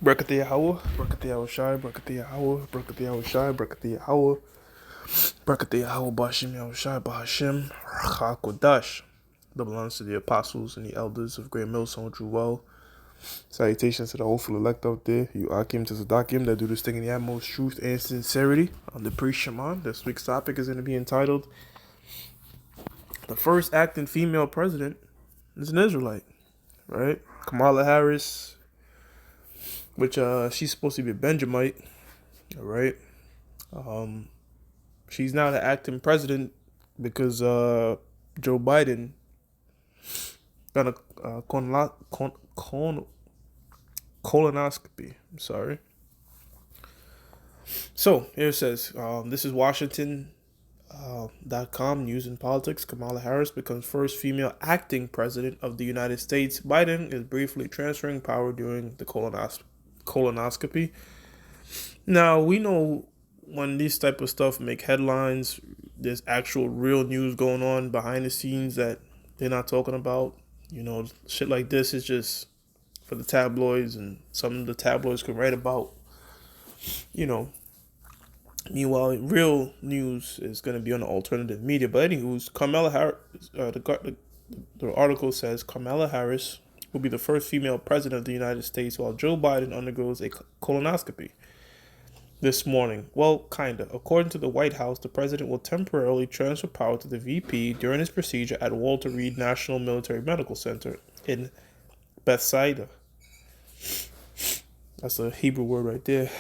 Brakati Yahweh, Brakati Yahushai, Brakati Yahweh, Brakati Yahushai, Brakati Yahweh, Brakati Yahweh, Bashim Yahushai, Bahashim, Chakodash. Double honors to the apostles and the elders of Great Millstone, True Well. Salutations to the hopeful elect out there, you Akim to Zadakim that do this thing in the utmost truth and sincerity. I'm the priest Shaman. This week's topic is going to be entitled The First Acting Female President is an Israelite, right? Kamala Harris, which she's supposed to be a Benjamite, all right? Um, she's now the acting president because Joe Biden got a colonoscopy. I'm sorry. So here it says, this is Washington.com news and politics. Kamala Harris becomes first female acting president of the United States. Biden is briefly transferring power during the colonoscopy. Now we know when these type of stuff make headlines, there's actual real news going on behind the scenes that they're not talking about. You know, shit like this is just for the tabloids, and some of the tabloids can write about, you know. Meanwhile, real news is going to be on the alternative media. But anywho's, Kamala Harris, the article says Kamala Harris will be the first female president of the United States while Joe Biden undergoes a colonoscopy this morning. Well, kinda. According to the White House, the president will temporarily transfer power to the VP during his procedure at Walter Reed National Military Medical Center in Bethsaida. That's a Hebrew word right there.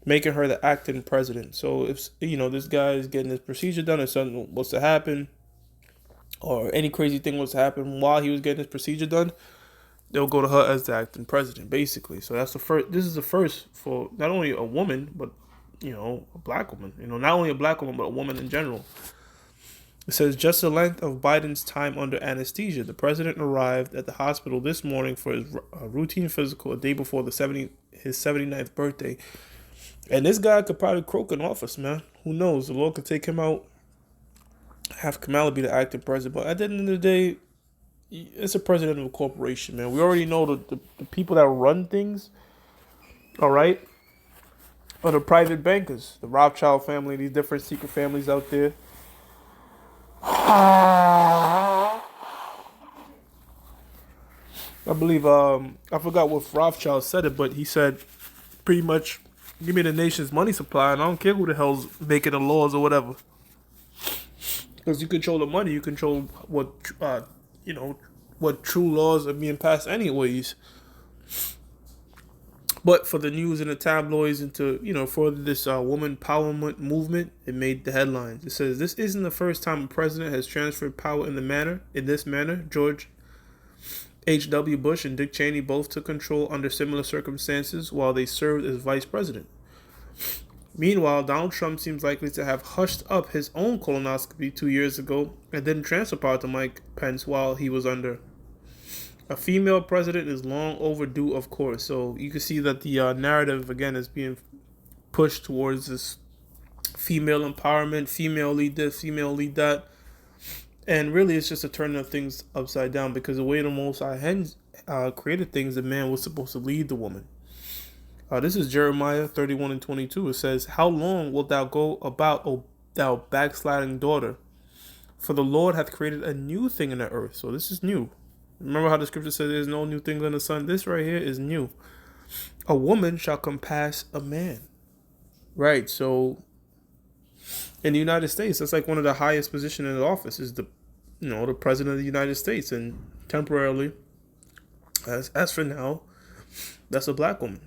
Making her the acting president. So if this guy is getting his procedure done, or something was to happen, or any crazy thing was to happen while he was getting his procedure done, they'll go to her as the acting president, basically. So that's the first. This is the first for not only a woman, but a black woman. Not only a black woman, but a woman in general. It says just the length of Biden's time under anesthesia. The president arrived at the hospital this morning for his routine physical a day before his 79th birthday. And this guy could probably croak in office, man. Who knows? The Lord could take him out, have Kamala be the acting president. But at the end of the day, it's a president of a corporation, man. We already know the people that run things, all right, are the private bankers, the Rothschild family, these different secret families out there. I believe, I forgot what Rothschild said it, but he said pretty much, give me the nation's money supply, and I don't care who the hell's making the laws or whatever. Because you control the money, you control what true laws are being passed, anyways. But for the news and the tabloids and to for this woman empowerment movement, it made the headlines. It says this isn't the first time a president has transferred power in this manner. George H.W. Bush and Dick Cheney both took control under similar circumstances while they served as vice president. Meanwhile, Donald Trump seems likely to have hushed up his own colonoscopy 2 years ago and then transfer power to Mike Pence while he was under. A female president is long overdue, of course. So you can see that the narrative, again, is being pushed towards this female empowerment, female lead this, female lead that. And really, it's just a turning of things upside down, because the way the Most High created things, the man was supposed to lead the woman. This is Jeremiah 31 and 22. It says, how long wilt thou go about, O thou backsliding daughter? For the Lord hath created a new thing in the earth. So this is new. Remember how the scripture says there's no new thing under the sun? This right here is new. A woman shall compass a man. Right, so in the United States, that's like one of the highest positions in the office is the president of the United States. And temporarily, as for now, that's a black woman.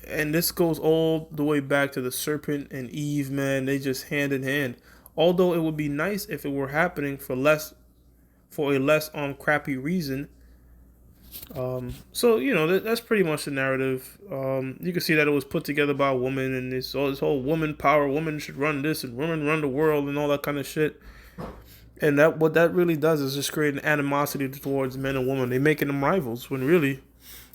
And this goes all the way back to the serpent and Eve, man. They just hand in hand. Although it would be nice if it were happening for a less crappy reason. So that's pretty much the narrative. You can see that it was put together by a woman, and this whole woman power, women should run this, and women run the world, and all that kind of shit. And what that really does is just create an animosity towards men and women. They're making them rivals when really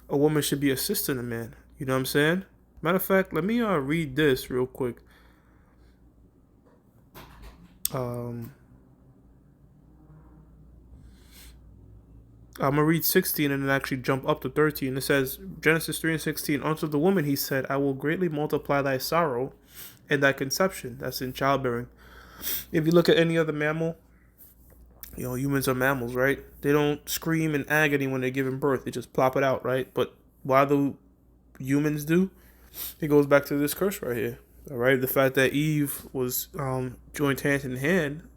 a woman should be assisting a man. You know what I'm saying? Matter of fact, let me read this real quick. I'm gonna read 16 and then actually jump up to 13. It says, Genesis 3:16. Unto the woman he said, I will greatly multiply thy sorrow and thy conception. That's in childbearing. If you look at any other mammal, humans are mammals, right? They don't scream in agony when they're giving birth. They just plop it out, right? But why do humans do? It goes back to this curse right here. All right, the fact that Eve was joined hand in hand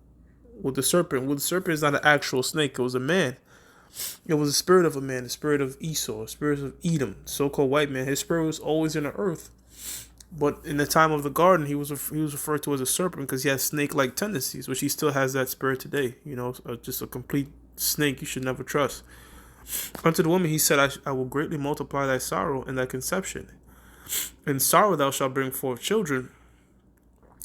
with the serpent. Well, the serpent is not an actual snake. It was a man. It was the spirit of a man, the spirit of Esau, the spirit of Edom, so-called white man. His spirit was always in the earth. But in the time of the garden, he was referred to as a serpent because he has snake-like tendencies, which he still has that spirit today. Just a complete snake you should never trust. Unto the woman he said, I will greatly multiply thy sorrow and thy conception. In sorrow thou shalt bring forth children.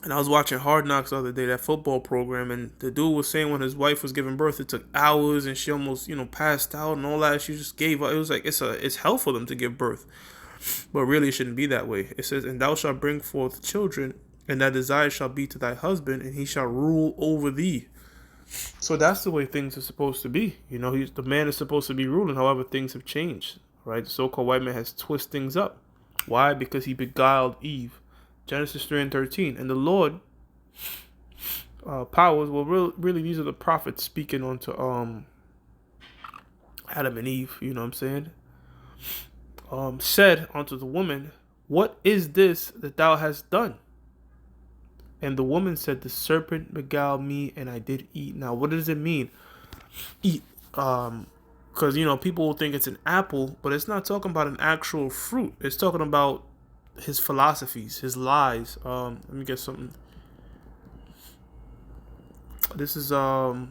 And I was watching Hard Knocks the other day, that football program, and the dude was saying when his wife was giving birth, it took hours, and she almost, passed out and all that. She just gave up. It was like it's hell for them to give birth, but really it shouldn't be that way. It says, "And thou shalt bring forth children, and thy desire shall be to thy husband, and he shall rule over thee." So that's the way things are supposed to be. The man is supposed to be ruling. However, things have changed, right? The so-called white man has twisted things up. Why? Because he beguiled Eve. Genesis 3:13. And the Lord powers, well, really these are the prophets speaking onto Adam and Eve, you know what I'm saying? Said unto the woman, what is this that thou hast done? And the woman said, the serpent beguiled me, and I did eat. Now, what does it mean? Eat. Because, people will think it's an apple, but it's not talking about an actual fruit. It's talking about his philosophies, his lies. Let me get something. This is Hosea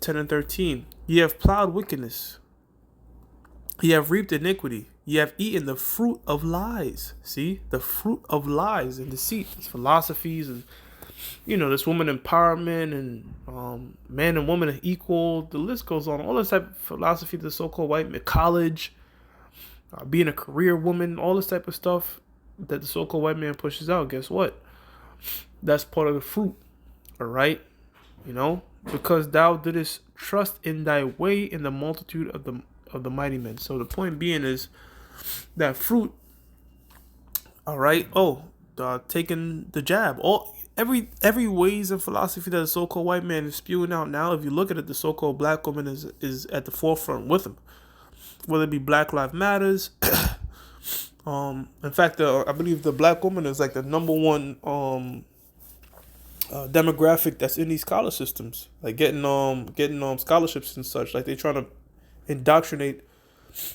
10:13. Ye have plowed wickedness. Ye have reaped iniquity. Ye have eaten the fruit of lies. See? The fruit of lies and deceit. His philosophies and, this woman empowerment and man and woman are equal. The list goes on. All this type of philosophy, the so-called white man, college, being a career woman, all this type of stuff that the so-called white man pushes out. Guess what? That's part of the fruit. All right? Because thou didst trust in thy way in the multitude of the mighty men. So the point being is that fruit. All right. Taking the jab. Every ways and philosophy that the so-called white man is spewing out now. If you look at it, the so-called black woman is at the forefront with him. Whether it be Black Lives Matters. In fact, I believe the black woman is like the number one demographic that's in these scholar systems, like getting scholarships and such. Like they trying to indoctrinate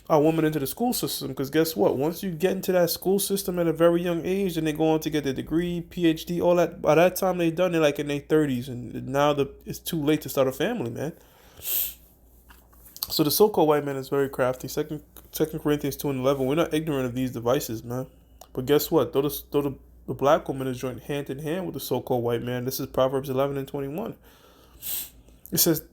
our women into the school system. Because guess what? Once you get into that school system at a very young age, and they go on to get their degree, PhD, all that. By that time they done it like in their 30s, and now it's too late to start a family, man. So the so-called white man is very crafty. Second Corinthians 2:11. We're not ignorant of these devices, man. But guess what? Though the black woman is joined hand in hand with the so-called white man. This is Proverbs 11:21. It says,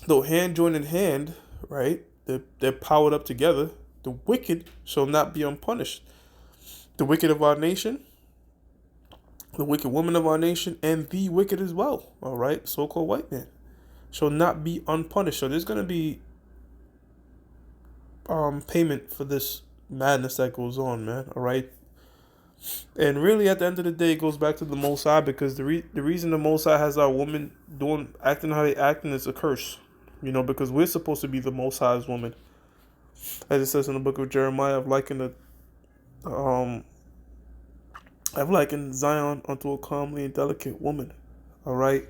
though hand joined in hand, right? They're powered up together. The wicked shall not be unpunished. The wicked of our nation, the wicked woman of our nation, and the wicked as well. All right, so-called white man shall not be unpunished. So there's gonna be payment for this madness that goes on, man. All right. And really, at the end of the day, it goes back to the Most High, because the reason the Most High has our woman acting how they acting is a curse. Because we're supposed to be the Most High's woman, as it says in the book of Jeremiah. I've likened Zion unto a comely and delicate woman. All right.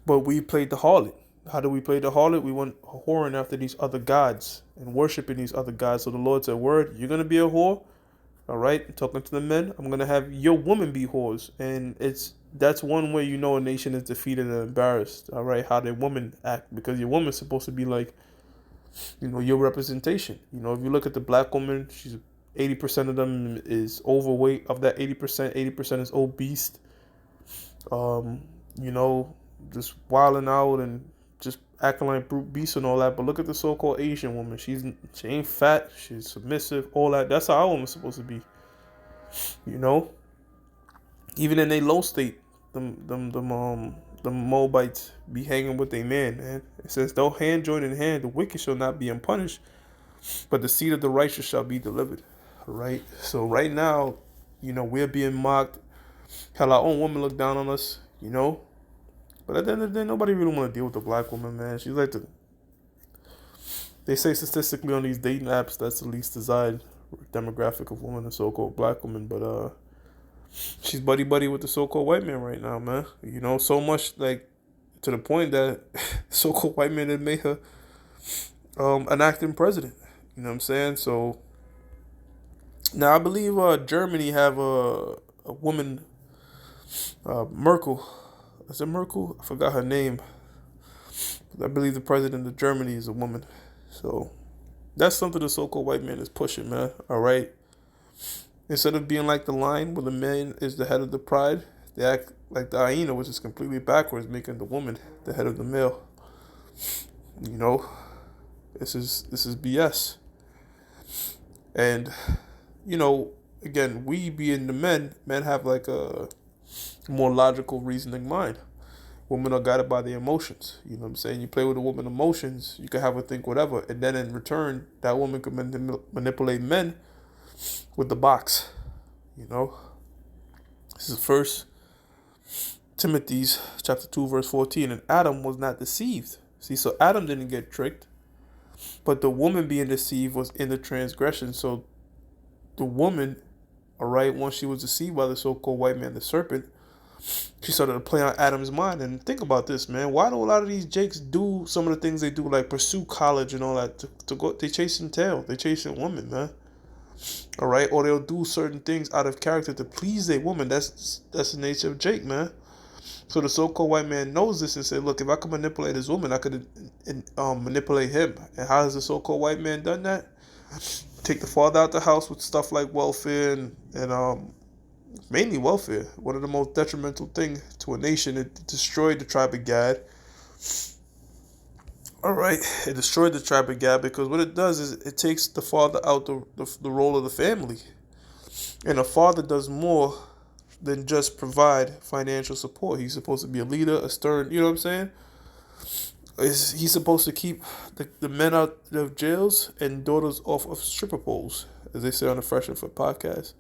But we played the harlot. How do we play the harlot? We went whoring after these other gods and worshiping these other gods. So the Lord said, word, you're going to be a whore. All right. Talking to the men, I'm going to have your woman be whores. And that's one way a nation is defeated and embarrassed. All right. How their women act. Because your woman's supposed to be like, your representation. If you look at the black woman, she's 80% of them is overweight. Of that 80% is obese. Just wilding out and just acting like brute beasts and all that. But look at the so-called Asian woman. She ain't fat. She's submissive. All that. That's how our woman's supposed to be. Even in a low state, them the Moabites be hanging with their man. It says, though hand join in hand, the wicked shall not be unpunished, but the seed of the righteous shall be delivered. All right. So right now, we're being mocked. Hell, our own women look down on us, But at the end of the day, nobody really want to deal with the black woman, man. She's like they say statistically on these dating apps, that's the least desired demographic of women, the so-called black woman. But she's buddy with the so-called white man right now, man. So much like to the point that so-called white man had made her an acting president. You know what I'm saying? So now I believe Germany have a woman, Merkel. Is it Merkel? I forgot her name. I believe the president of Germany is a woman. So that's something the so-called white man is pushing, man. All right. Instead of being like the lion, where the man is the head of the pride, they act like the hyena, which is completely backwards, making the woman the head of the male. This is BS. And again, we being the men have like a more logical reasoning mind. Women are guided by their emotions. You know what I'm saying? You play with a woman's emotions, you can have her think whatever. And then in return, that woman can manipulate men with the box. This is 1 Timothy chapter 2, verse 14. And Adam was not deceived. See, so Adam didn't get tricked. But the woman being deceived was in the transgression. So the woman, all right, once she was deceived by the so-called white man, the serpent, she started to play on Adam's mind. And think about this, man. Why do a lot of these jakes do some of the things they do, like pursue college and all that? To go, they chasing tail. They chasing women, man. All right, or they'll do certain things out of character to please a woman. That's the nature of Jake, man. So the so-called white man knows this and said, look, if I could manipulate this woman, I could manipulate him. And how has the so-called white man done that? Take the father out the house with stuff like welfare and mainly welfare. One of the most detrimental things to a nation. It destroyed the tribe of Gad. All right, it destroyed the tribe of Gad because what it does is it takes the father out the role of the family. And a father does more than just provide financial support. He's supposed to be a leader, a stern, you know what I'm saying? He's supposed to keep the men out of jails and daughters off of stripper poles, as they say on the Fresh and Fit podcast.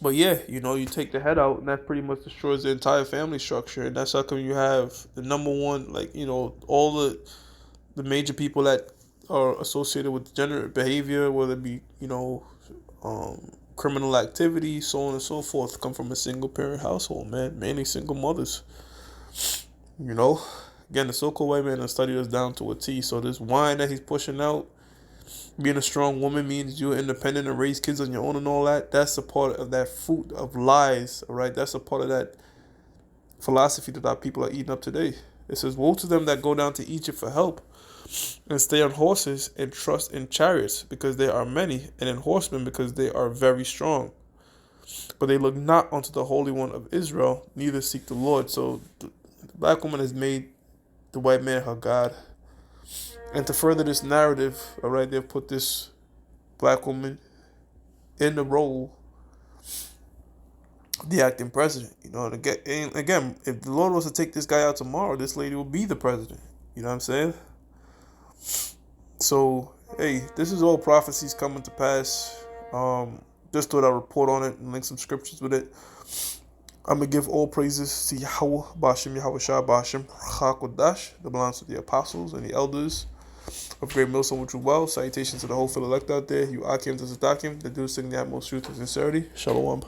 But yeah, you take the head out and that pretty much destroys the entire family structure. And that's how come you have the number one, all the major people that are associated with degenerate behavior, whether it be, criminal activity, so on and so forth, come from a single parent household, man. Mainly single mothers. Again, the so-called white man has studied us down to a T. So this wine that he's pushing out, being a strong woman means you're independent and raise kids on your own and all that. That's a part of that fruit of lies, all right? That's a part of that philosophy that our people are eating up today. It says, woe to them that go down to Egypt for help and stay on horses and trust in chariots because they are many, and in horsemen because they are very strong. But they look not unto the Holy One of Israel, neither seek the Lord. So the black woman has made the white man her God. And to further this narrative, all right, they've put this black woman in the role of the acting president. And again, if the Lord was to take this guy out tomorrow, this lady will be the president. You know what I'm saying? So, hey, this is all prophecies coming to pass. Just thought I'd report on it and link some scriptures with it. I'm going to give all praises to Yahweh, Bashem, Yahweh Shah, Bashem, HaKodash, that belongs to the apostles and the elders of Great Millstone, which are well. Salutations to the whole elect out there. You are CAMP&Sitdowns, that do sing the utmost truth and sincerity. Shalom.